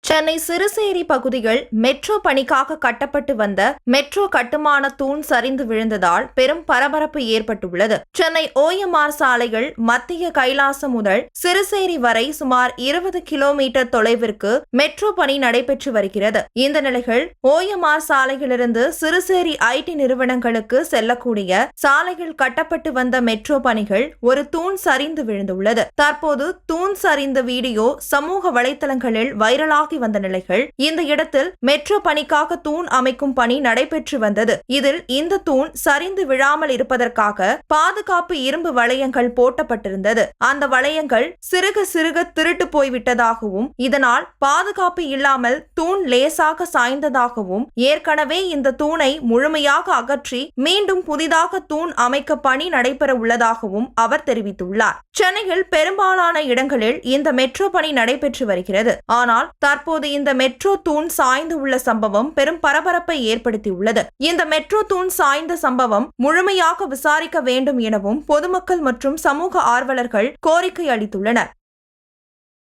சென்னை சிறுசேரி பகுதியில் மெட்ரோ பணிக்காக கட்டப்பட்டு வந்த மெட்ரோ கட்டுமான தூண் சரிந்து விழுந்ததால் பெரும் பரபரப்பு ஏற்பட்டுள்ளது. சென்னை OMR சாலையில் மத்திய கைலாசம் முதல் சிறுசேரி வரை சுமார் 20 கிலோமீட்டர் தொலைவிற்கு மெட்ரோ பணி நடைபெற்று வருகிறது. இந்த நிலையில் OMR சாலையிலிருந்து சிறுசேரி IT நிறுவனங்களுக்கு செல்லக்கூடிய சாலையில் கட்டப்பட்டு வந்த மெட்ரோ பணிகள் ஒரு தூண் சரிந்து விழுந்துள்ளது. தற்போது தூண் சரிந்த வீடியோ சமூக வலைதளங்களில் வைரலாக வந்த நிலையில் இந்த இடத்தில் மெட்ரோ பணிக்காக தூண் அமைக்கும் பணி நடைபெற்று வந்தது. இதில் இந்த தூண் சரிந்து விழாமல் இருப்பதற்காக பாதுகாப்பு இரும்பு வளையங்கள் போட்டப்பட்டிருந்தது. அந்த வளையங்கள் சிறுக சிறுக திருட்டு போய்விட்டதாகவும் இதனால் பாதுகாப்பு இல்லாமல் தூண் லேசாக சாய்ந்ததாகவும் ஏற்கனவே இந்த தூணை முழுமையாக அகற்றி மீண்டும் புதிதாக தூண் அமைக்க பணி நடைபெற உள்ளதாகவும் அவர் தெரிவித்துள்ளார். சென்னையில் பெரும்பாலான இடங்களில் இந்த மெட்ரோ பணி நடைபெற்று வருகிறது. ஆனால் தற்போது இந்த மெட்ரோ தூண் சாய்ந்து உள்ள சம்பவம் பெரும் பரபரப்பை ஏற்படுத்தியுள்ளது. இந்த மெட்ரோ தூண் சாய்ந்த சம்பவம் முழுமையாக விசாரிக்க வேண்டும் எனவும் பொதுமக்கள் மற்றும் சமூக ஆர்வலர்கள் கோரிக்கை அளித்துள்ளனர்.